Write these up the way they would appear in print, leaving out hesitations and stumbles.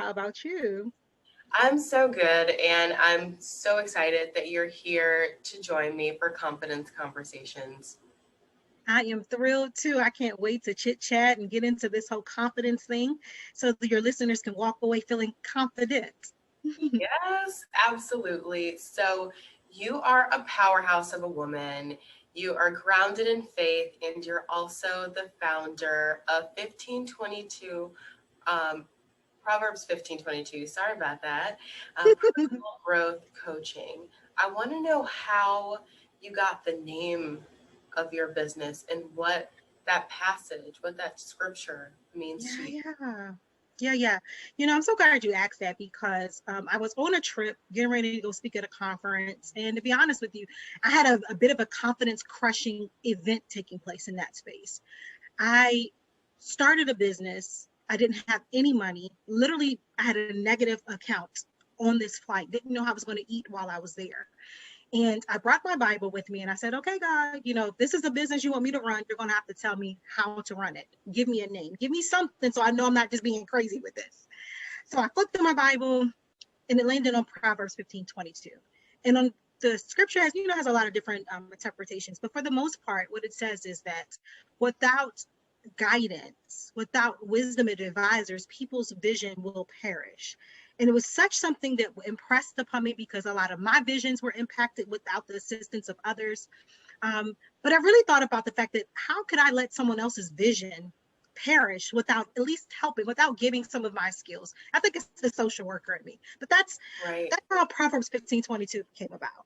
How about you? I'm so good, and I'm so excited that you're here to join me for Confidence Conversations. I am thrilled too. I can't wait to chit chat and get into this whole confidence thing so that your listeners can walk away feeling confident. Yes, absolutely. So, you are a powerhouse of a woman. You are grounded in faith, and you're also the founder of 1522, um, Proverbs 1522. Sorry about that. Personal Growth Coaching. I want to know how you got the name of your business and what that passage, what that scripture means to Yeah, you. yeah. Yeah. I'm so glad you asked that because I was on a trip getting ready to go speak at a conference. And to be honest with you, I had a bit of a confidence crushing event taking place in that space. I started a business. I didn't have any money. Literally, I had a negative account on this flight. Didn't know how I was going to eat while I was there. And I brought my Bible with me and I said, okay, God, if this is a business you want me to run, you're going to have to tell me how to run it. Give me a name. Give me something so I know I'm not just being crazy with this. So I flipped through my Bible and it landed on Proverbs 15:22. And on the scripture has a lot of different interpretations, but for the most part, what it says is that without guidance, without wisdom and advisors, people's vision will perish. And it was such something that impressed upon me because a lot of my visions were impacted without the assistance of others. But I really thought about the fact that how could I let someone else's vision perish without at least helping, without giving some of my skills? I think it's the social worker in me. But that's Right. that's how Proverbs 15:22 came about.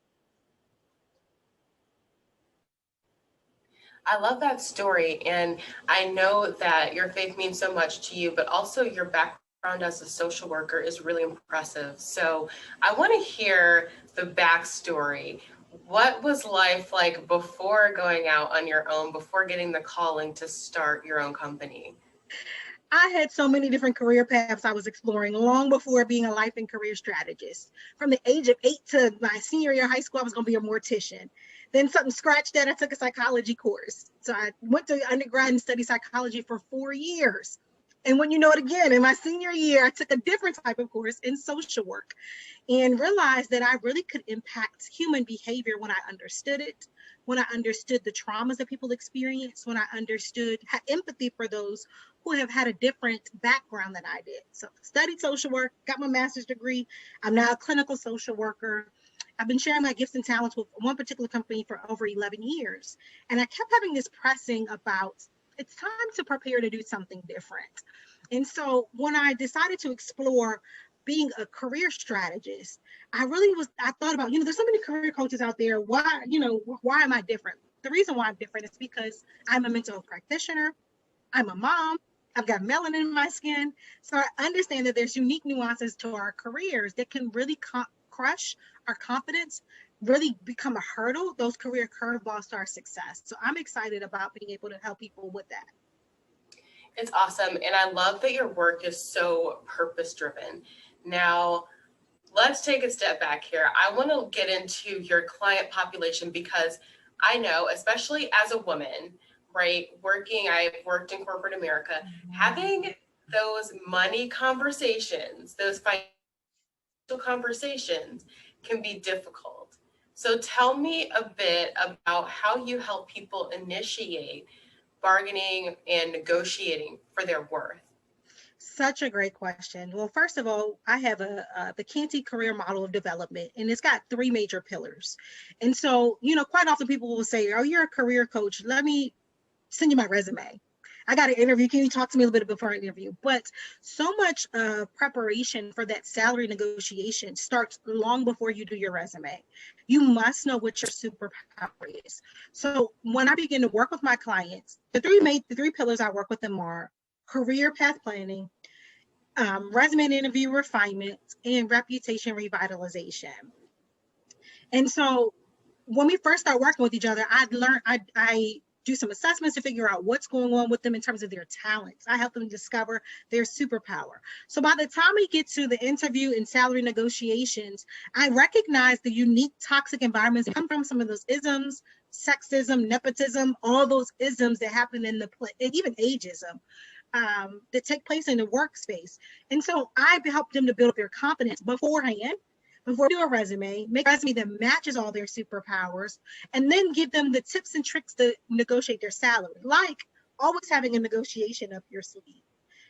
I love that story. And I know that your faith means so much to you, but also your background as a social worker is really impressive. So I want to hear the backstory. What was life like before going out on your own, before getting the calling to start your own company? I had so many different career paths I was exploring long before being a life and career strategist. From the age of 8 to my senior year of high school, I was going to be a mortician. Then something scratched that. I took a psychology course. So I went to undergrad and studied psychology for 4 years. And when you know it again, in my senior year, I took a different type of course in social work and realized that I really could impact human behavior when I understood it, when I understood the traumas that people experience, when I understood, had empathy for those who have had a different background than I did. So studied social work, got my master's degree. I'm now a clinical social worker. I've been sharing my gifts and talents with one particular company for over 11 years. And I kept having this pressing about it's time to prepare to do something different. And so when I decided to explore being a career strategist, I thought about, there's so many career coaches out there. Why am I different? The reason why I'm different is because I'm a mental health practitioner. I'm a mom. I've got melanin in my skin. So I understand that there's unique nuances to our careers that can really crush our confidence, really become a hurdle, those career curveballs to our success. So I'm excited about being able to help people with that. It's awesome. And I love that your work is so purpose driven. Now, let's take a step back here. I want to get into your client population because I know, especially as a woman, right, I've worked in corporate America, having those money conversations, those financial conversations can be difficult. So tell me a bit about how you help people initiate bargaining and negotiating for their worth. Such a great question. Well, first of all, I have the Canty career model of development, and it's got three major pillars. And so, quite often people will say, "Oh, you're a career coach. Let me send you my resume. I got an interview. Can you talk to me a little bit before an interview?" But so much preparation for that salary negotiation starts long before you do your resume. You must know what your superpower is. So when I begin to work with my clients, the three pillars I work with them are career path planning, resume and interview refinement, and reputation revitalization. And so when we first start working with each other, I do some assessments to figure out what's going on with them in terms of their talents. I help them discover their superpower. So by the time we get to the interview and salary negotiations, I recognize the unique toxic environments that come from some of those isms, sexism, nepotism, all those isms that happen in the play, and even ageism. that take place in the workspace. And so I help them to build up their confidence beforehand, before they do a resume, make a resume that matches all their superpowers, and then give them the tips and tricks to negotiate their salary, like always having a negotiation up your sleeve,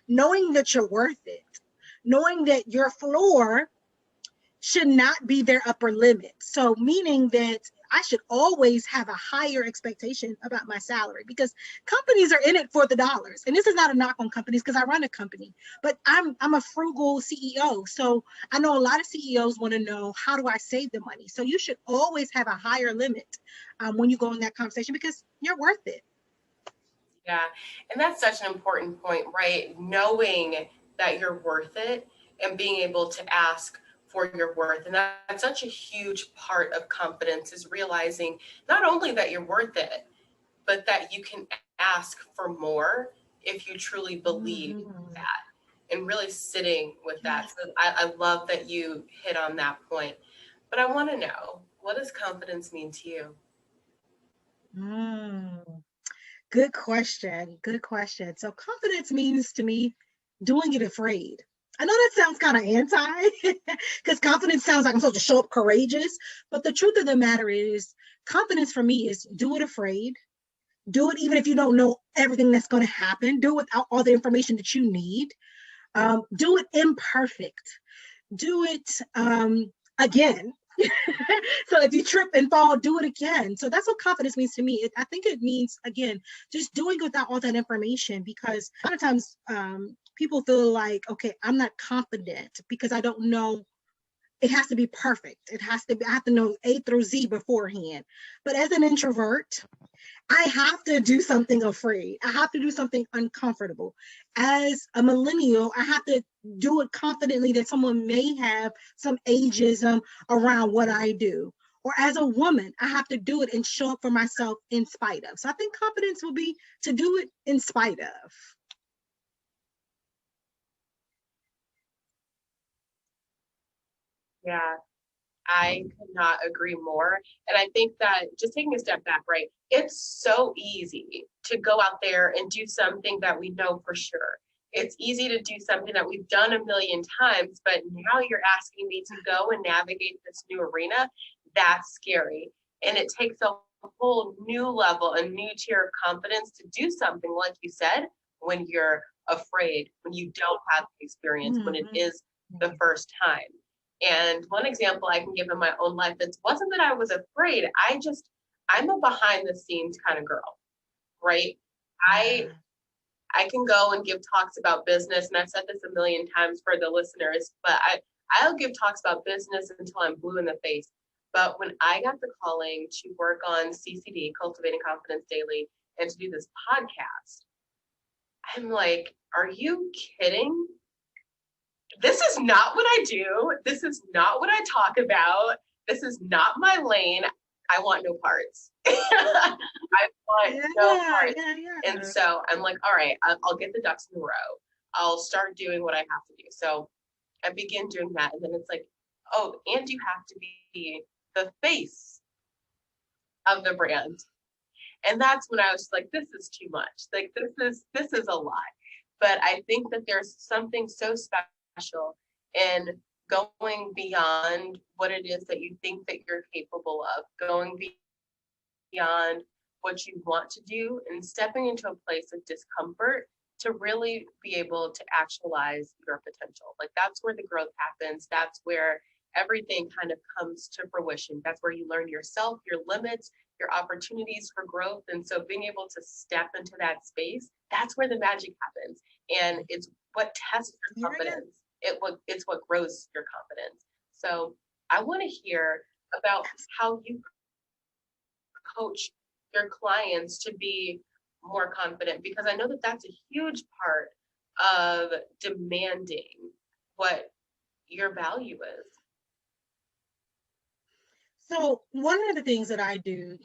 knowing that you're worth it, knowing that your floor should not be their upper limit. So meaning that I should always have a higher expectation about my salary, because companies are in it for the dollars. And this is not a knock on companies, because I run a company, but I'm a frugal CEO. So I know a lot of CEOs want to know, how do I save the money? So you should always have a higher limit when you go in that conversation, because you're worth it. Yeah. And that's such an important point, right? Knowing that you're worth it and being able to ask for your worth. And that's such a huge part of confidence, is realizing not only that you're worth it, but that you can ask for more if you truly believe that, and really sitting with that. So I love that you hit on that point. But I want to know, what does confidence mean to you? Good question. Good question. So confidence means to me doing it afraid. I know that sounds kind of anti, because confidence sounds like I'm supposed to show up courageous. But the truth of the matter is, confidence for me is do it afraid. Do it even if you don't know everything that's going to happen. Do it without all the information that you need. Do it imperfect. Do it again. So if you trip and fall, do it again. So that's what confidence means to me. I think it means, again, just doing it without all that information, because a lot of times people feel like, okay, I'm not confident because I don't know. It has to be perfect. I have to know A through Z beforehand. But as an introvert, I have to do something afraid. I have to do something uncomfortable. As a millennial, I have to do it confidently that someone may have some ageism around what I do. Or as a woman, I have to do it and show up for myself in spite of. So I think confidence will be to do it in spite of. Yeah, I could not agree more. And I think that, just taking a step back, right? It's so easy to go out there and do something that we know for sure. It's easy to do something that we've done a million times, but now you're asking me to go and navigate this new arena. That's scary. And it takes a whole new level, a new tier of confidence to do something, like you said, when you're afraid, when you don't have the experience, when it is the first time. And one example I can give in my own life, that wasn't that I was afraid. I'm a behind the scenes kind of girl, right? I can go and give talks about business, and I've said this a million times for the listeners, but I'll give talks about business until I'm blue in the face. But when I got the calling to work on CCD, Cultivating Confidence Daily, and to do this podcast, I'm like, are you kidding? This is not what I do. This is not what I talk about. This is not my lane. I want no parts. I want no parts. And so I'm like, all right, I'll get the ducks in a row. I'll start doing what I have to do. So I begin doing that. And then it's like, oh, and you have to be the face of the brand. And that's when I was like, this is too much. Like, this is a lot. But I think that there's something so special in going beyond what it is that you think that you're capable of, going beyond what you want to do, and stepping into a place of discomfort to really be able to actualize your potential. Like, that's where the growth happens. That's where everything kind of comes to fruition. That's where you learn yourself, your limits, your opportunities for growth. And so being able to step into that space, that's where the magic happens. And it's what tests your confidence. It's what grows your confidence. So I want to hear about how you coach your clients to be more confident, because I know that that's a huge part of demanding what your value is. So one of the things that I do,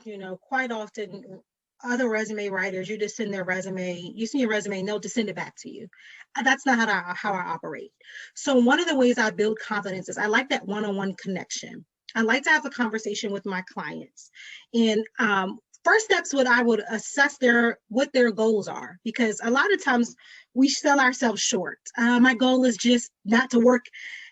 quite often, other resume writers, you just send your resume, and they'll just send it back to you. That's not how I operate. So one of the ways I build confidence is I like that one-on-one connection. I like to have a conversation with my clients. And first steps, what I would assess what their goals are, because a lot of times we sell ourselves short. My goal is just not to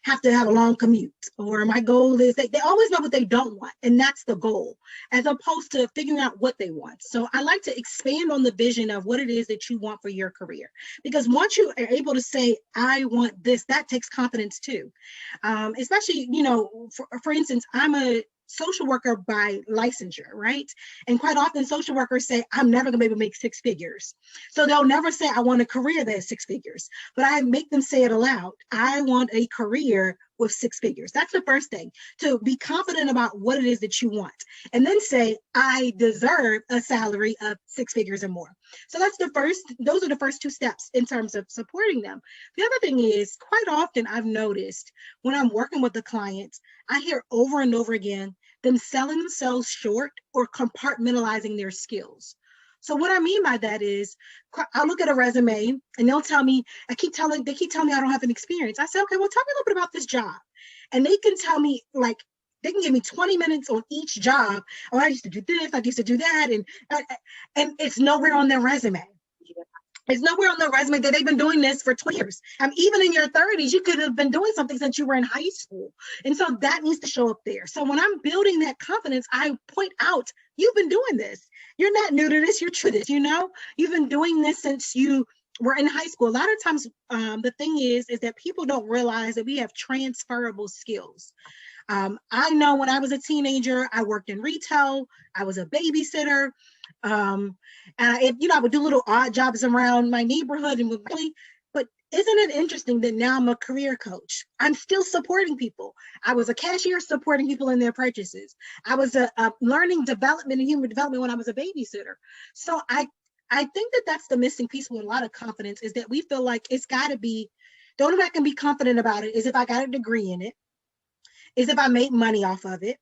have to have a long commute, or my goal is they always know what they don't want, and that's the goal, as opposed to figuring out what they want. So I like to expand on the vision of what it is that you want for your career, because once you are able to say, I want this, that takes confidence too. Especially, for instance, I'm a social worker by licensure, right? And quite often social workers say, I'm never gonna be able to make six figures. So they'll never say, I want a career that has six figures, but I make them say it aloud. I want a career with six figures. That's the first thing, to be confident about what it is that you want. And then say, I deserve a salary of six figures or more. So those are the first two steps in terms of supporting them. The other thing is, quite often I've noticed when I'm working with the clients, I hear over and over again them selling themselves short or compartmentalizing their skills. So what I mean by that is, I look at a resume and they'll tell me, they keep telling me I don't have an experience. I say, okay, well, tell me a little bit about this job. And they can tell me, like, they can give me 20 minutes on each job. Oh, I used to do this, I used to do that. And it's nowhere on their resume. It's nowhere on their resume that they've been doing this for 20 years. Even in your 30s, you could have been doing something since you were in high school. And so that needs to show up there. So when I'm building that confidence, I point out, you've been doing this. You're not new to this, you're true to this, you've been doing this since you were in high school. A lot of times, the thing is that people don't realize that we have transferable skills. I know when I was a teenager, I worked in retail, I was a babysitter. And I would do little odd jobs around my neighborhood but isn't it interesting that now I'm a career coach? I'm still supporting people. I was a cashier supporting people in their purchases. I was a learning development and human development when I was a babysitter. So I think that that's the missing piece with a lot of confidence, is that we feel like it's got to be, the only way I can be confident about it is if I got a degree in it, is if I made money off of it,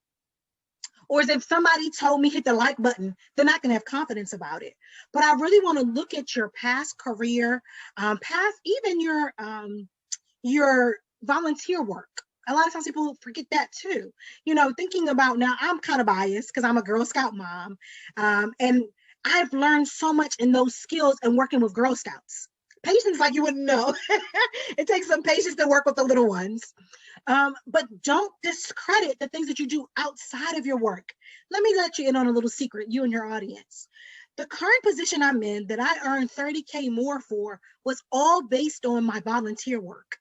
or as if somebody told me hit the like button, they're not going to have confidence about it. But I really want to look at your past career, even your volunteer work. A lot of times people forget that too. Thinking about, now I'm kind of biased because I'm a Girl Scout mom. And I've learned so much in those skills and working with Girl Scouts. Patience like you wouldn't know. It takes some patience to work with the little ones. But don't discredit the things that you do outside of your work. Let me let you in on a little secret, you and your audience. The current position I'm in that I earned $30K more for was all based on my volunteer work.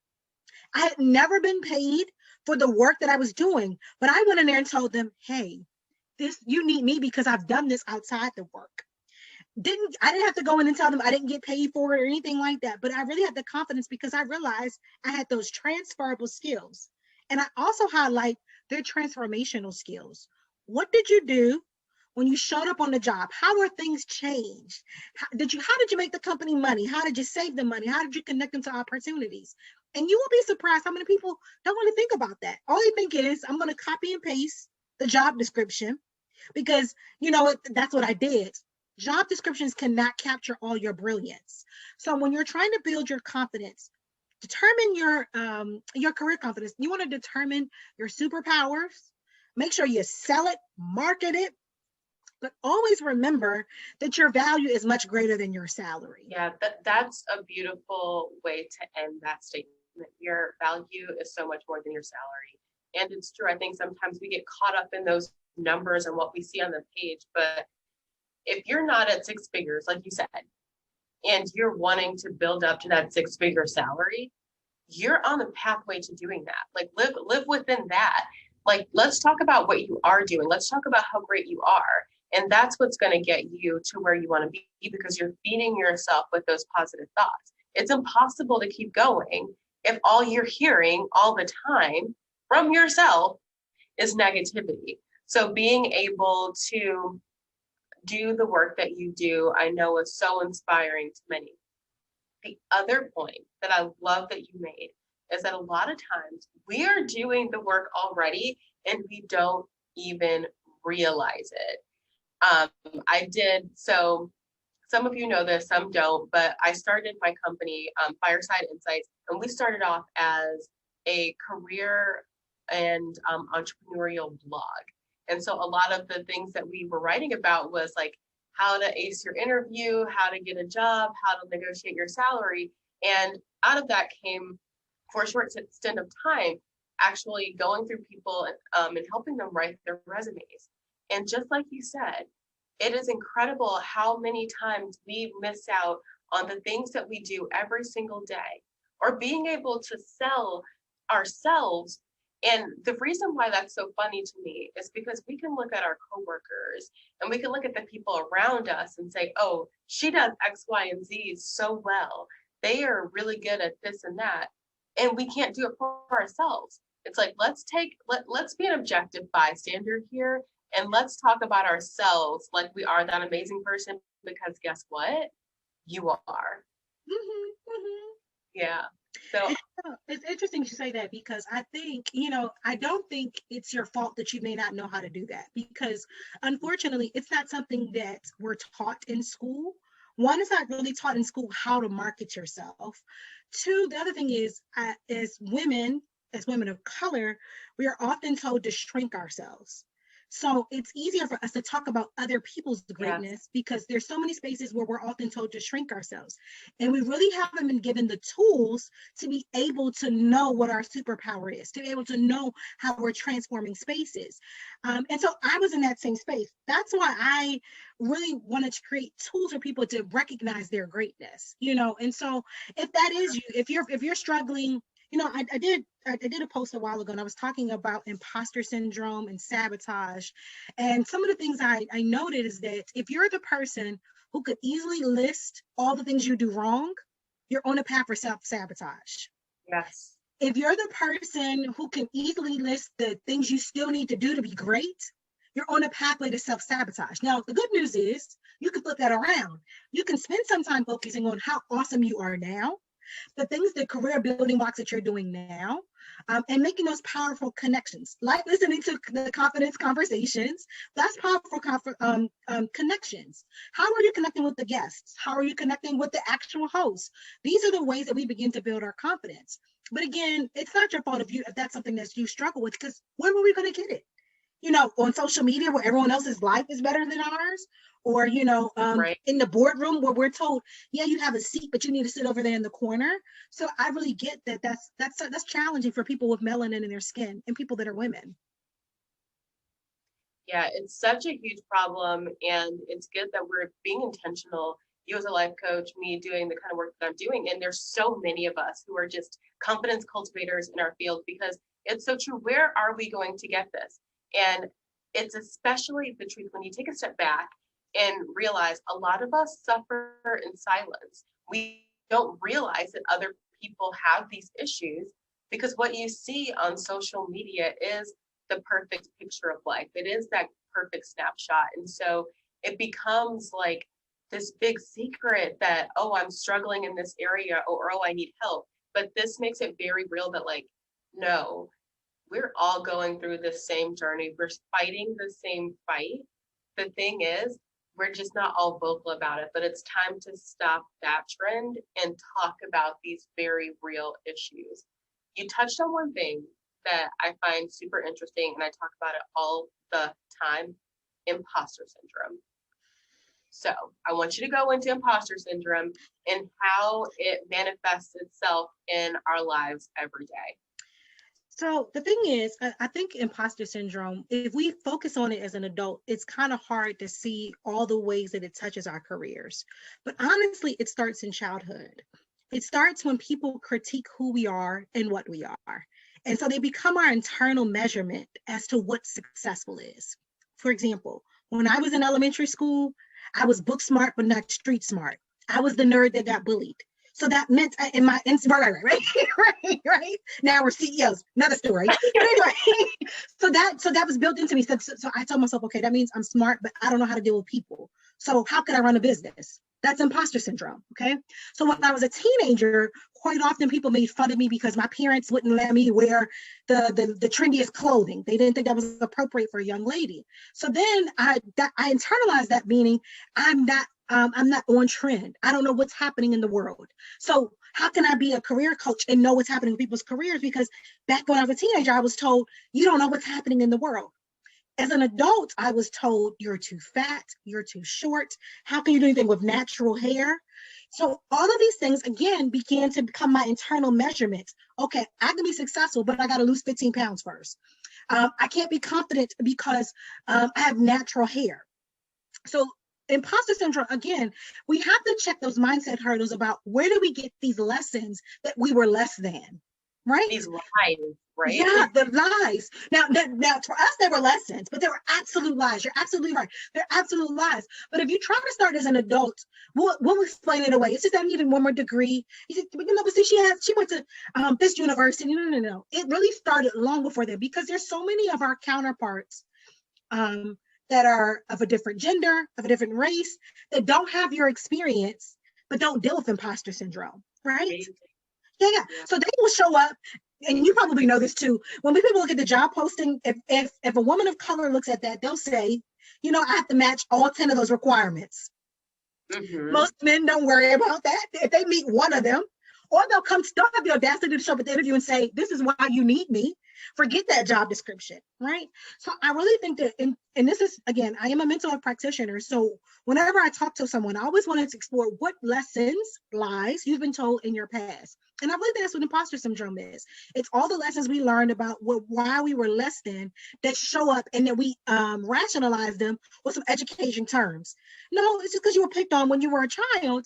I had never been paid for the work that I was doing, but I went in there and told them, hey, you need me because I've done this outside the work. I didn't have to go in and tell them I didn't get paid for it or anything like that, but I really had the confidence because I realized I had those transferable skills. And I also highlight their transformational skills. What did you do when you showed up on the job? How are things changed? How did you make the company money? How did you save them money? How did you connect them to opportunities? And you will be surprised how many people don't really think about that. All they think is, I'm going to copy and paste the job description because, that's what I did. Job descriptions cannot capture all your brilliance. So when you're trying to build your confidence, determine your career confidence. You want to determine your superpowers. Make sure you sell it, market it, but always remember that your value is much greater than your salary. Yeah, that's a beautiful way to end that statement. Your value is so much more than your salary. And it's true. I think sometimes we get caught up in those numbers and what we see on the page, but if you're not at six figures, like you said, and you're wanting to build up to that six-figure salary, you're on the pathway to doing that. Like live within that. Like, let's talk about what you are doing. Let's talk about how great you are. And that's what's going to get you to where you want to be, because you're feeding yourself with those positive thoughts. It's impossible to keep going if all you're hearing all the time from yourself is negativity. So being able to do the work that you do, I know, is so inspiring to many. The other point that I love that you made is that a lot of times we are doing the work already and we don't even realize it. I did, so some of you know this, some don't, but I started my company, Fireside Insights, and we started off as a career and entrepreneurial blog. And so a lot of the things that we were writing about was like how to ace your interview, how to get a job, how to negotiate your salary. And out of that came, for a short stint of time, actually going through people and helping them write their resumes. And just like you said, it is incredible how many times we miss out on the things that we do every single day, or being able to sell ourselves. And the reason why that's so funny to me is because we can look at our coworkers and we can look at the people around us and say, oh, she does X, Y, and Z so well. They are really good at this and that. And we can't do it for ourselves. It's like, let's be an objective bystander here, and let's talk about ourselves like we are that amazing person, because guess what? You are. Yeah. So it's interesting you say that, because I think, I don't think it's your fault that you may not know how to do that, because unfortunately, it's not something that we're taught in school. One, is not really taught in school how to market yourself. Two, the other thing is, as women of color, we are often told to shrink ourselves. So it's easier for us to talk about other people's greatness, because there's so many spaces where we're often told to shrink ourselves. And we really haven't been given the tools to be able to know what our superpower is, to be able to know how we're transforming spaces. And so I was in that same space. That's why I really wanted to create tools for people to recognize their greatness, And so if that is you, if you're struggling, I did a post a while ago, and I was talking about imposter syndrome and sabotage. And some of the things I noted is that if you're the person who could easily list all the things you do wrong, you're on a path for self-sabotage. Yes. If you're the person who can easily list the things you still need to do to be great, you're on a pathway to self-sabotage. Now, the good news is you can flip that around. You can spend some time focusing on how awesome you are now, the things, the career building blocks that you're doing now, and making those powerful connections, like listening to the confidence conversations. That's powerful connections. How are you connecting with the guests? How are you connecting with the actual host? These are the ways that we begin to build our confidence. But again, it's not your fault if that's something that you struggle with, because when were we going to get it? On social media where everyone else's life is better than ours, or, right. in the boardroom where we're told, yeah, you have a seat, but you need to sit over there in the corner. So I really get that that's challenging for people with melanin in their skin and people that are women. Yeah, it's such a huge problem, and it's good that we're being intentional. You as a life coach, me doing the kind of work that I'm doing, and there's so many of us who are just confidence cultivators in our field, because it's so true. Where are we going to get this? And it's especially the truth when you take a step back and realize a lot of us suffer in silence. We don't realize that other people have these issues, because what you see on social media is the perfect picture of life. It is that perfect snapshot. And so it becomes like this big secret that, oh, I'm struggling in this area, or oh, I need help. But this makes it very real that, like, no, we're all going through the same journey. We're fighting the same fight. The thing is, we're just not all vocal about it, but it's time to stop that trend and talk about these very real issues. You touched on one thing that I find super interesting, and I talk about it all the time: imposter syndrome. So I want you to go into imposter syndrome and how it manifests itself in our lives every day. So the thing is, I think imposter syndrome, if we focus on it as an adult, it's kind of hard to see all the ways that it touches our careers. But honestly, it starts in childhood. It starts when people critique who we are and what we are. And so they become our internal measurement as to what successful is. For example, when I was in elementary school, I was book smart, but not street smart. I was the nerd that got bullied. So that meant right. Now we're CEOs, another story. But anyway, so that was built into me. So I told myself, okay, that means I'm smart, but I don't know how to deal with people. So how can I run a business? That's imposter syndrome. Okay. So when I was a teenager, quite often people made fun of me because my parents wouldn't let me wear the trendiest clothing. They didn't think that was appropriate for a young lady. So then I internalized that, meaning I'm not on trend. I don't know what's happening in the world. So how can I be a career coach and know what's happening in people's careers? Because back when I was a teenager, I was told, you don't know what's happening in the world. As an adult, I was told you're too fat, you're too short. How can you do anything with natural hair? So all of these things, again, began to become my internal measurement. Okay, I can be successful, but I got to lose 15 pounds first. I can't be confident because I have natural hair. So imposter syndrome, again, we have to check those mindset hurdles about where do we get these lessons that we were less than, right? These lies, right? Yeah, the lies. Now, for us, they were lessons, but they were absolute lies. You're absolutely right. They're absolute lies. But if you try to start as an adult, we'll explain it away. It's just that even one more degree. You said, but see, she went to this university. No. It really started long before that, because there's so many of our counterparts that are of a different gender, of a different race, that don't have your experience, but don't deal with imposter syndrome, right? Yeah. So they will show up, and you probably know this too. When people look at the job posting, if a woman of color looks at that, they'll say, I have to match all 10 of those requirements. Mm-hmm. Most men don't worry about that. If they meet one of them, or they'll have the audacity to show up at the interview and say, this is why you need me. Forget that job description, right? So I really think that, and this is, again, I am a mental health practitioner. So whenever I talk to someone, I always wanted to explore what lessons, lies you've been told in your past. And I really think that's what imposter syndrome is. It's all the lessons we learned about why we were less than that show up, and that we rationalize them with some education terms. No, it's just because you were picked on when you were a child.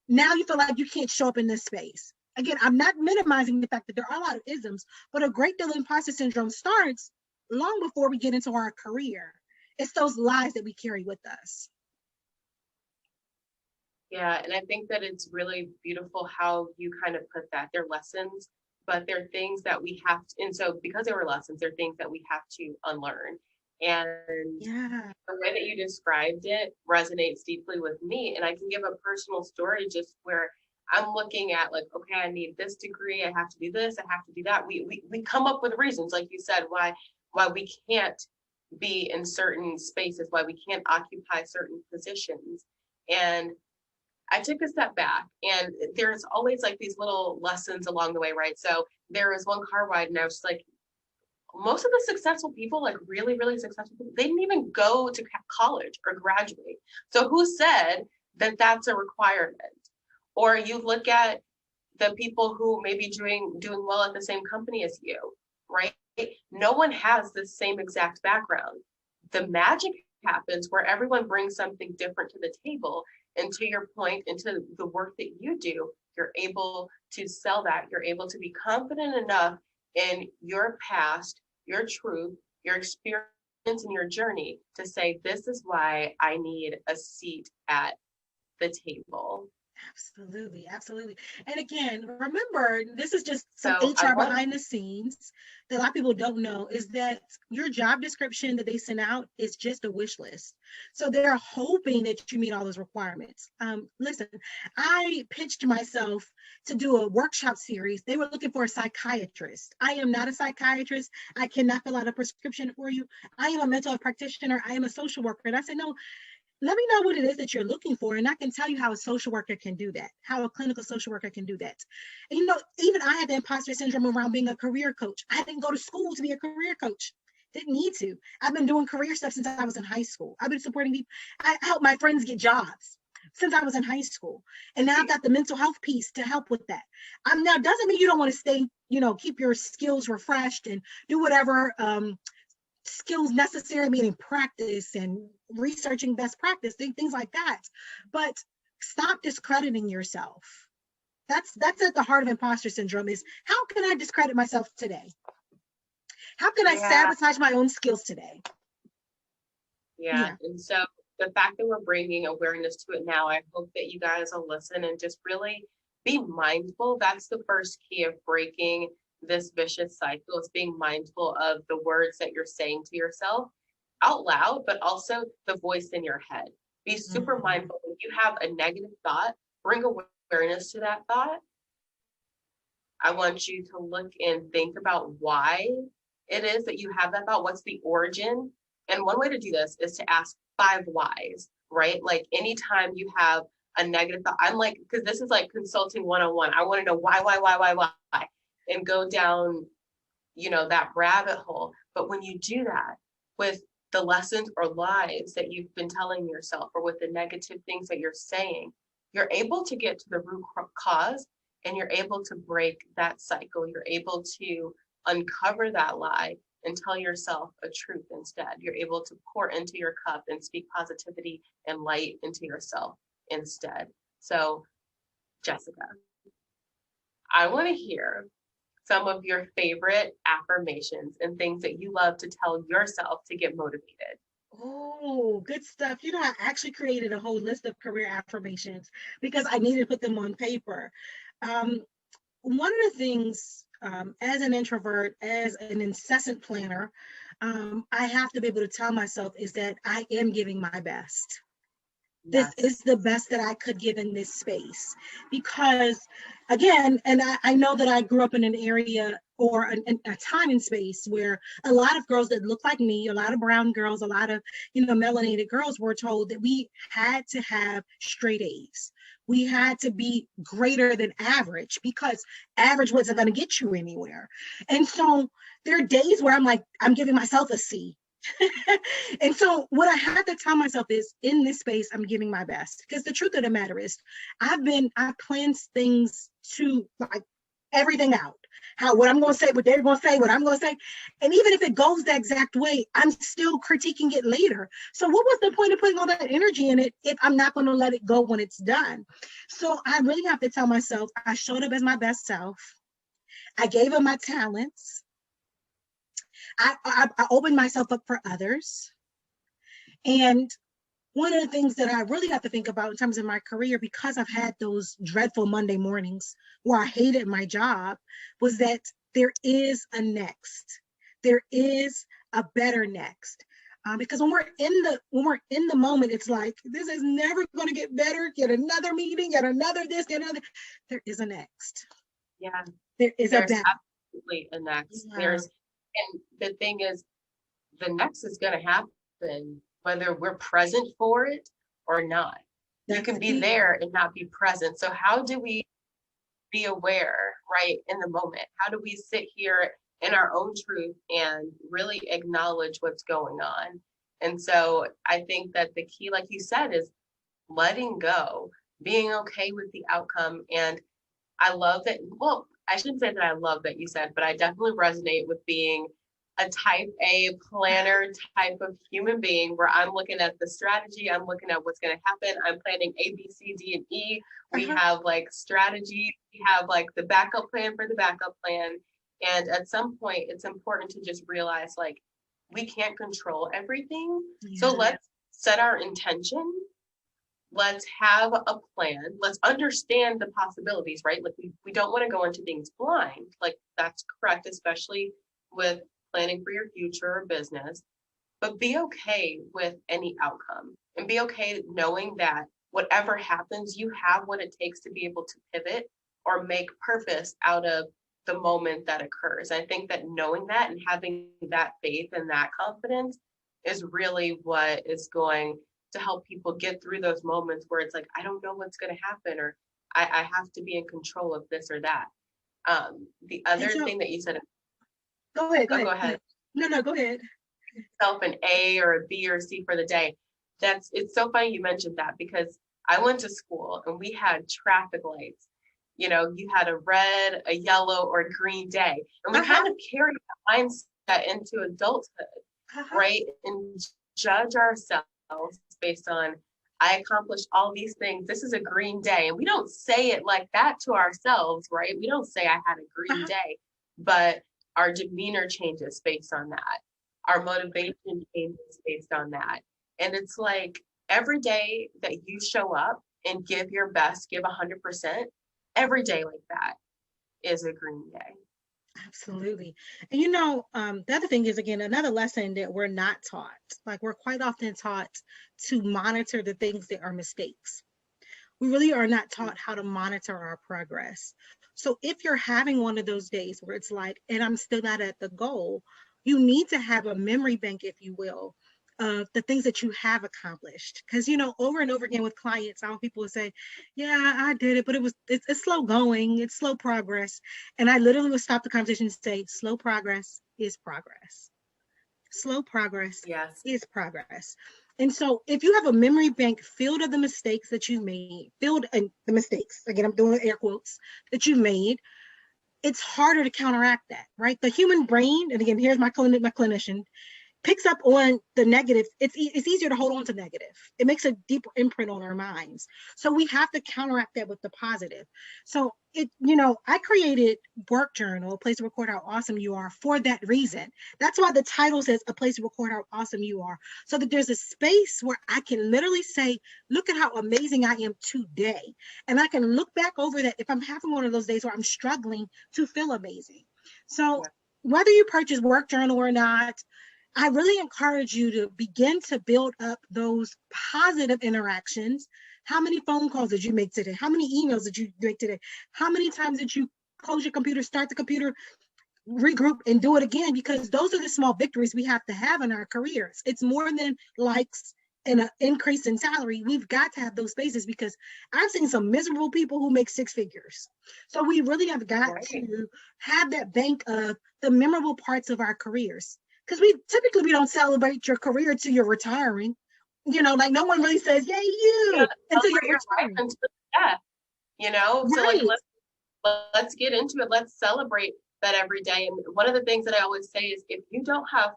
Now you feel like you can't show up in this space. Again, I'm not minimizing the fact that there are a lot of isms, but a great deal of imposter syndrome starts long before we get into our career. It's those lies that we carry with us. Yeah, and I think that it's really beautiful how you kind of put that. They're lessons, but they're things that we have to, and so because they were lessons, they're things that we have to unlearn. And the way that you described it resonates deeply with me. And I can give a personal story just where I'm looking at, like, okay, I need this degree, I have to do this, I have to do that. We come up with reasons, like you said, why we can't be in certain spaces, why we can't occupy certain positions. And I took a step back, and there's always like these little lessons along the way, right? So there was one car ride, and I was like, most of the successful people, like really, really successful people, they didn't even go to college or graduate. So who said that that's a requirement? Or you look at the people who may be doing well at the same company as you, right? No one has the same exact background. The magic happens where everyone brings something different to the table. And to your point, into the work that you do, you're able to sell that. You're able to be confident enough in your past, your truth, your experience, and your journey to say, this is why I need a seat at the table. Absolutely. And again, remember, this is just some HR behind the scenes that a lot of people don't know, is that your job description that they send out is just a wish list. So they're hoping that you meet all those requirements. Listen, I pitched myself to do a workshop series. They were looking for a psychiatrist. I am not a psychiatrist. I cannot fill out a prescription for you. I am a mental health practitioner. I am a social worker. And I said, no, let me know what it is that you're looking for, and I can tell you how a social worker can do that, how a clinical social worker can do that. And even I had the imposter syndrome around being a career coach. I didn't go to school to be a career coach. Didn't need to. I've been doing career stuff since I was in high school. I've been supporting people. I helped my friends get jobs since I was in high school. And now I've got the mental health piece to help with that. Now, doesn't mean you don't want to stay, keep your skills refreshed and do whatever skills necessary, meaning practice and researching best practice, things like that. But stop discrediting yourself. That's at the heart of imposter syndrome, is how can I discredit myself today? How can I sabotage my own skills today? Yeah. And so the fact that we're bringing awareness to it now, I hope that you guys will listen and just really be mindful. That's the first key of breaking this vicious cycle, is being mindful of the words that you're saying to yourself out loud, but also the voice in your head. Be super mindful. When you have a negative thought, bring awareness to that thought. I want you to look and think about why it is that you have that thought. What's the origin? And one way to do this is to ask 5 whys, right? Like anytime you have a negative thought, I'm like, because this is like consulting 101. I want to know why, and go down, that rabbit hole. But when you do that with the lessons or lies that you've been telling yourself, or with the negative things that you're saying, you're able to get to the root cause, and you're able to break that cycle. You're able to uncover that lie and tell yourself a truth instead. You're able to pour into your cup and speak positivity and light into yourself instead. So, Jessica, I want to hear some of your favorite affirmations and things that you love to tell yourself to get motivated. Oh, good stuff. I actually created a whole list of career affirmations because I needed to put them on paper. One of the things, as an introvert, as an incessant planner, I have to be able to tell myself is that I am giving my best. This is the best that I could give in this space. Because again, and I know that I grew up in an area or a time and space where a lot of girls that look like me, a lot of brown girls, a lot of, melanated girls were told that we had to have straight A's. We had to be greater than average because average wasn't going to get you anywhere. And so there are days where I'm like, I'm giving myself a C. And so what I had to tell myself is, in this space, I'm giving my best. Because the truth of the matter is, I've planned things to like everything out. What I'm going to say, what they're going to say, what I'm going to say. And even if it goes the exact way, I'm still critiquing it later. So what was the point of putting all that energy in it if I'm not going to let it go when it's done? So I really have to tell myself, I showed up as my best self. I gave up my talents. I opened myself up for others. And one of the things that I really have to think about in terms of my career, because I've had those dreadful Monday mornings where I hated my job, was that there is a next. There is a better next. Because when we're in the moment, it's like, this is never going to get better. Get another meeting, get another this, get another. There is a next. Yeah. There's absolutely a next. Yeah. And the thing is, the next is going to happen whether we're present for it or not. You can be there and not be present. So how do we be aware, right, in the moment? How do we sit here in our own truth and really acknowledge what's going on? And so I think that the key, like you said, is letting go, being okay with the outcome. And I love that, well, I shouldn't say that I love that you said, but I definitely resonate with being a type A planner type of human being, where I'm looking at the strategy, I'm looking at what's going to happen, I'm planning A, B, C, D, and E. We have like strategy, we have like the backup plan for the backup plan. And at some point, it's important to just realize, like, we can't control everything. Yeah. So let's set our intention. Let's have a plan. Let's understand the possibilities, right? Like we don't want to go into things blind. Like, that's correct, especially with planning for your future or business. But be okay with any outcome, and be okay knowing that whatever happens, you have what it takes to be able to pivot or make purpose out of the moment that occurs. I think that knowing that and having that faith and that confidence is really what is going to help people get through those moments where it's like, I don't know what's going to happen, or I have to be in control of this or that. The other thing that you said. Go ahead. No, go ahead. Self an A or a B or C for the day. It's so funny you mentioned that, because I went to school and we had traffic lights. You had a red, a yellow, or a green day. And we kind of carried that mindset into adulthood, right? And judge ourselves based on, I accomplished all these things. This is a green day. And we don't say it like that to ourselves, right? We don't say I had a green day, but our demeanor changes based on that. Our motivation changes based on that. And it's like, every day that you show up and give your best, give 100%, every day like that is a green day. Absolutely. And the other thing is, again, another lesson that we're not taught. Like, we're quite often taught to monitor the things that are mistakes. We really are not taught how to monitor our progress. So if you're having one of those days where it's like, and I'm still not at the goal, you need to have a memory bank, if you will, of the things that you have accomplished. Because, over and over again with clients, I want people to say, yeah, I did it, but it's slow going, it's slow progress. And I literally would stop the conversation and say, slow progress is progress. slow progress Yes. is progress. And so if you have a memory bank filled of the mistakes that you made, filled and the mistakes, again, I'm doing air quotes, that you made, it's harder to counteract that, right? The human brain, and again, here's my clinician, picks up on the negative. It's easier to hold on to negative. It makes a deeper imprint on our minds. So we have to counteract that with the positive. So I created Work Journal, a place to record how awesome you are, for that reason. That's why the title says a place to record how awesome you are, so that there's a space where I can literally say, look at how amazing I am today. And I can look back over that if I'm having one of those days where I'm struggling to feel amazing. So whether you purchase Work Journal or not, I really encourage you to begin to build up those positive interactions. How many phone calls did you make today? How many emails did you make today? How many times did you close your computer, start the computer, regroup, and do it again? Because those are the small victories we have to have in our careers. It's more than likes and an increase in salary. We've got to have those spaces, because I've seen some miserable people who make six figures. So we really have got to have that bank of the memorable parts of our careers. Because we don't celebrate your career till you're retiring. Like no one really says, "Yay, you!" until you're retiring. Until death, Right. So let's get into it. Let's celebrate that every day. And one of the things that I always say is, if you don't have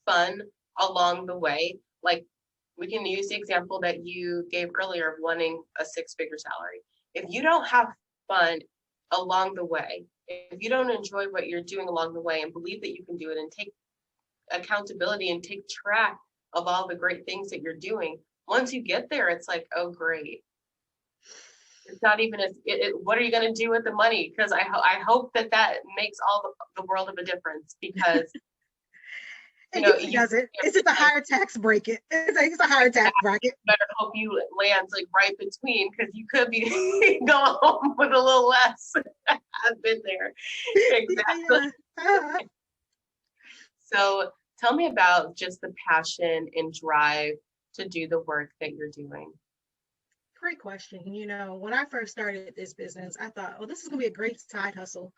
fun along the way, like we can use the example that you gave earlier of wanting a six-figure salary. If you don't have fun along the way, if you don't enjoy what you're doing along the way and believe that you can do it and take accountability and take track of all the great things that you're doing, once you get there, it's like, oh great, it's not even as what are you going to do with the money? Because I hope that makes all the world of a difference, because it doesn't. It's just a higher tax bracket. It's a higher tax bracket. Better hope you land like right between, because you could be going home with a little less. I've been there. Exactly. Yeah. So tell me about just the passion and drive to do the work that you're doing. Great question. When I first started this business, I thought, oh, this is going to be a great side hustle.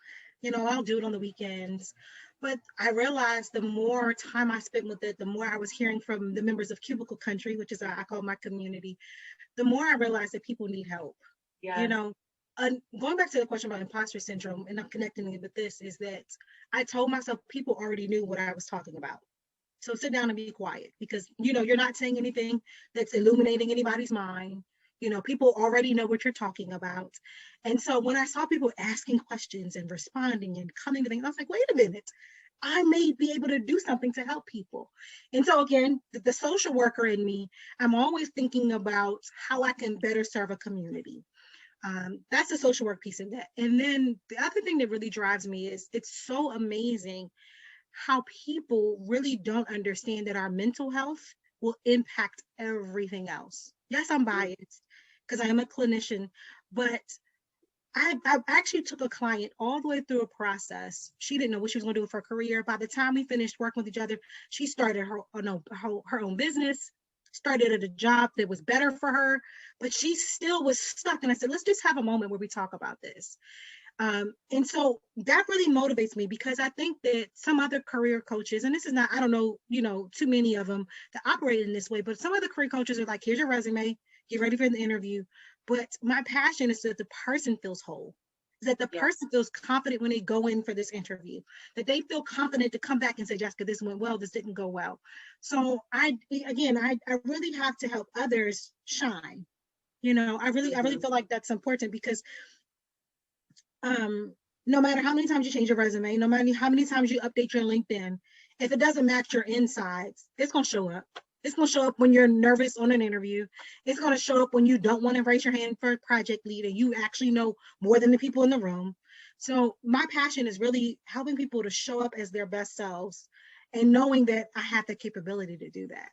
I'll do it on the weekends. But I realized the more time I spent with it, the more I was hearing from the members of Cubicle Country, which is what I call my community, the more I realized that people need help. Yeah. Going back to the question about imposter syndrome, and I'm connecting it with this, is that I told myself people already knew what I was talking about. So sit down and be quiet, because, you're not saying anything that's illuminating anybody's mind. People already know what you're talking about. And so when I saw people asking questions and responding and coming to things, I was like, wait a minute, I may be able to do something to help people. And so again, the social worker in me, I'm always thinking about how I can better serve a community. That's the social work piece of that. And then the other thing that really drives me is it's so amazing how people really don't understand that our mental health will impact everything else. Yes, I'm biased because I am a clinician, but I actually took a client all the way through a process. She didn't know what she was going to do with her career. By the time we finished working with each other, she started her own business, started at a job that was better for her, but she still was stuck. And I said, let's just have a moment where we talk about this. And so that really motivates me, because I think that some other career coaches, and this is not, I don't know, too many of them that operate in this way, but some other career coaches are like, here's your resume, get ready for the interview. But my passion is that the person feels whole, is that the person feels confident when they go in for this interview, that they feel confident to come back and say, Jessica, this went well, this didn't go well. So I really have to help others shine. I really feel like that's important, because no matter how many times you change your resume, no matter how many times you update your LinkedIn, if it doesn't match your insides, it's going to show up. It's going to show up when you're nervous on an interview. It's going to show up when you don't want to raise your hand for a project lead and you actually know more than the people in the room. So my passion is really helping people to show up as their best selves, and knowing that I have the capability to do that.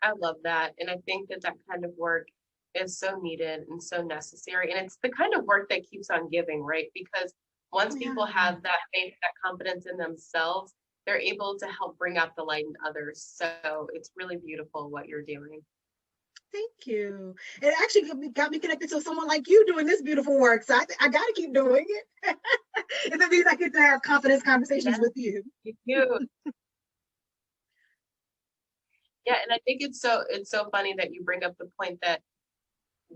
I love that. And I think that kind of work is so needed and so necessary. And it's the kind of work that keeps on giving, right? Because once people have that faith, that confidence in themselves, they're able to help bring out the light in others. So it's really beautiful what you're doing. Thank you. It actually got me connected to someone like you doing this beautiful work. So I got to keep doing it. It means I get to have confidence conversations with you. You do. Yeah, and I think it's so funny that you bring up the point that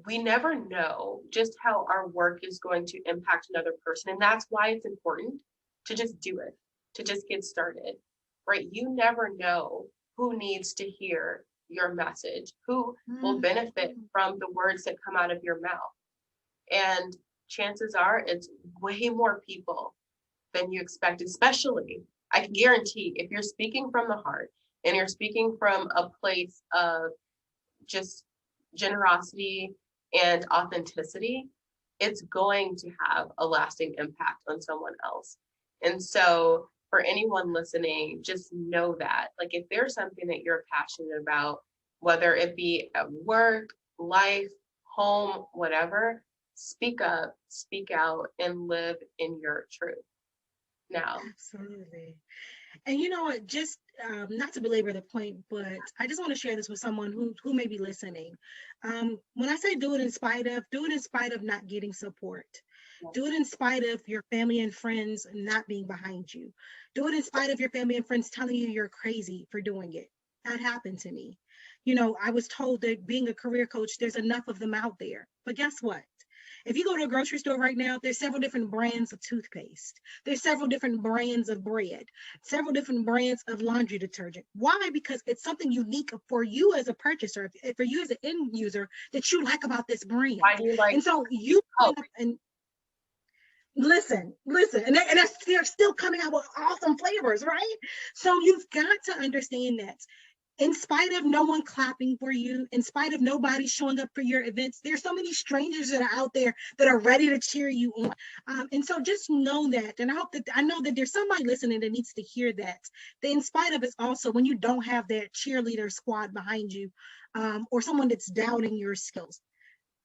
we never know just how our work is going to impact another person. And that's why it's important to just do it, to just get started, right? You never know who needs to hear your message, who will benefit from the words that come out of your mouth. And chances are it's way more people than you expect, especially, I can guarantee, if you're speaking from the heart and you're speaking from a place of just generosity and authenticity, it's going to have a lasting impact on someone else. And so for anyone listening, just know that, like, if there's something that you're passionate about, whether it be at work, life, home, whatever, speak up, speak out, and live in your truth. Now, Absolutely. And you know what, just not to belabor the point, but I just want to share this with someone who may be listening. When I say do it in spite of not getting support. Do it in spite of your family and friends not being behind you. Do it in spite of your family and friends telling you you're crazy for doing it. That happened to me. You know, I was told that being a career coach, there's enough of them out there. But guess what? If you go to a grocery store right now, there's several different brands of toothpaste. There's several different brands of bread, several different brands of laundry detergent. Why? Because it's something unique for you as a purchaser, for you as an end user, that you like about this brand. why do you like? And so you and listen, and they're still coming out with awesome flavors, right? So you've got to understand that in spite of no one clapping for you, in spite of nobody showing up for your events, there's so many strangers that are out there that are ready to cheer you on. And so just know that. And I know that there's somebody listening that needs to hear that. That in spite of it also, when you don't have that cheerleader squad behind you, or someone that's doubting your skills,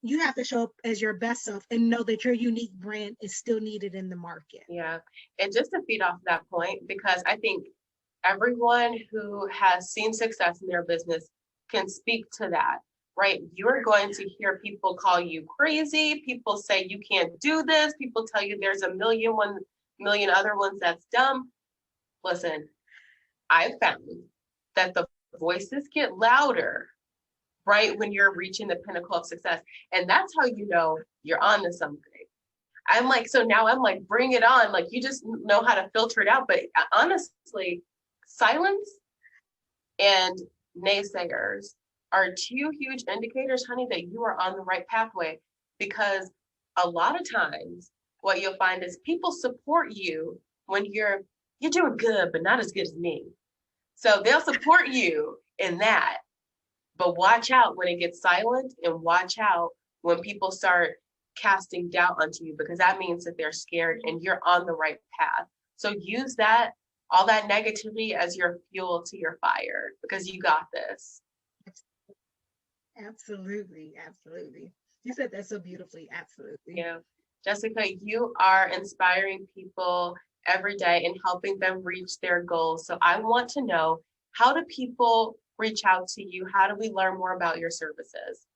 you have to show up as your best self and know that your unique brand is still needed in the market. Yeah. And just to feed off that point, because I think everyone who has seen success in their business can speak to that, right? You're going to hear people call you crazy. People say you can't do this. People tell you there's a million other ones that's dumb. Listen, I found that the voices get louder, right, when you're reaching the pinnacle of success. And that's how you know you're on to something. I'm like, so now I'm like, bring it on. Like, you just know how to filter it out. But honestly, silence and naysayers are two huge indicators, honey, that you are on the right pathway. Because a lot of times what you'll find is people support you when you're doing good, but not as good as me. So they'll support you in that. But watch out when it gets silent, and watch out when people start casting doubt onto you, because that means that they're scared and you're on the right path. So use that, all that negativity, as your fuel to your fire, because you got this. Absolutely. Absolutely. You said that so beautifully. Absolutely. Yeah. Jessica, you are inspiring people every day and helping them reach their goals. So I want to know, how do people reach out to you? How do we learn more about your services?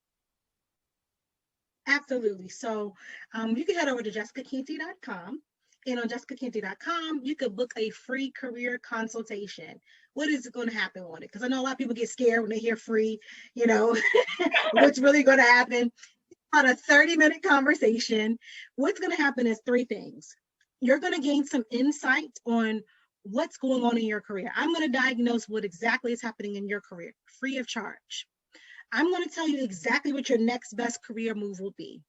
Absolutely. So you can head over to jessicacanty.com. And on jessicacanty.com, you could book a free career consultation. What is going to happen on it? Because I know a lot of people get scared when they hear free, you know, what's really going to happen. On a 30-minute conversation, what's going to happen is three things. You're going to gain some insight on what's going on in your career. I'm going to diagnose what exactly is happening in your career, free of charge. I'm going to tell you exactly what your next best career move will be.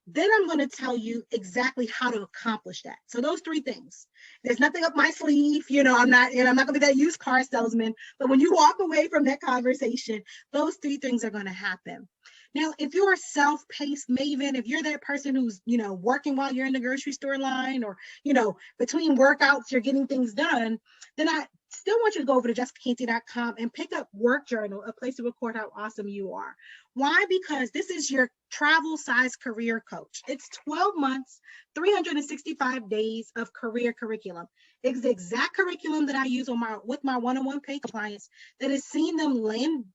Then I'm going to tell you exactly how to accomplish that. So those three things. There's nothing up my sleeve, you know, I'm not going to be that used car salesman, but when you walk away from that conversation, those three things are going to happen. Now, if you're a self-paced maven, if you're that person who's, you know, working while you're in the grocery store line, or, you know, between workouts, you're getting things done, then I still want you to go over to jessicacanty.com and pick up Work Journal, a place to record how awesome you are. Why? Because this is your travel size career coach. It's 12 months, 365 days of career curriculum. It's the exact curriculum that I use with my one-on-one paid clients that has seen them land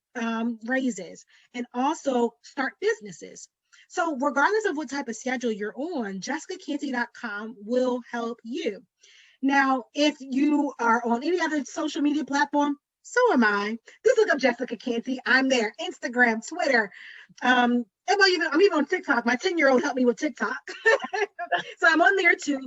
raises and also start businesses. So regardless of what type of schedule you're on, jessicacanty.com will help you. Now, if you are on any other social media platform, So am I. Just look up Jessica Canty. I'm there. Instagram, Twitter. I'm even on TikTok. My 10-year-old helped me with TikTok. So I'm on there too.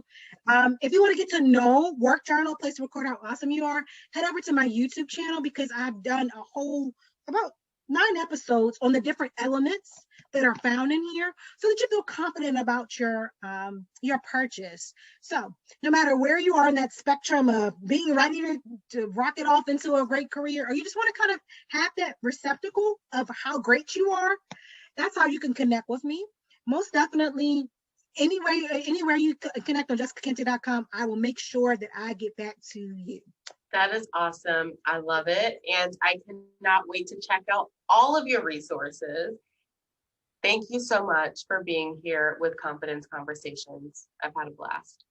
If you want to get to know Work Journal, place to record how awesome you are, head over to my YouTube channel because I've done a whole about 9 episodes on the different elements that are found in here so that you feel confident about your purchase. So no matter where you are in that spectrum of being ready to rock it off into a great career, or you just want to kind of have that receptacle of how great you are, that's how you can connect with me. Most definitely, anywhere you connect on jessicacanty.com, I will make sure that I get back to you. That is awesome. I love it. And I cannot wait to check out all of your resources. Thank you so much for being here with Confidence Conversations. I've had a blast.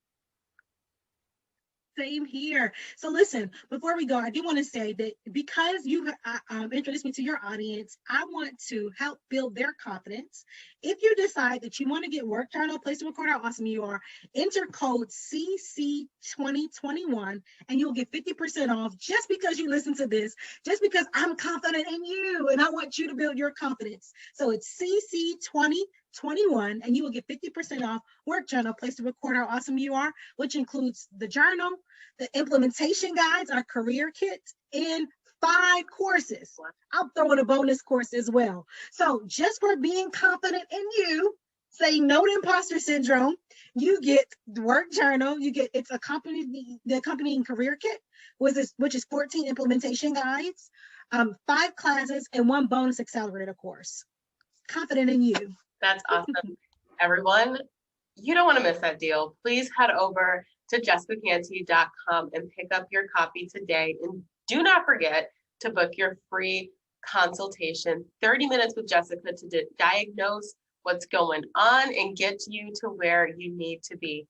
Same here. So listen, before we go, I do want to say that because you introduced me to your audience, I want to help build their confidence. If you decide that you want to get Work Journal, place to record how awesome you are, enter code CC2021 and you'll get 50% off just because you listen to this, just because I'm confident in you and I want you to build your confidence. So it's CC2021 and you will get 50% off Work Journal, place to record how awesome you are, which includes the journal, the implementation guides, our career kit, and 5 courses. I'll throw in a bonus course as well. So just for being confident in you, saying no to imposter syndrome, you get the Work Journal, it's the accompanying career kit, which is 14 implementation guides, 5 classes, and 1 bonus accelerator course. Confident in you. That's awesome. Everyone, you don't want to miss that deal. Please head over to jessicacanty.com and pick up your copy today. And do not forget to book your free consultation, 30 minutes with Jessica to diagnose what's going on and get you to where you need to be.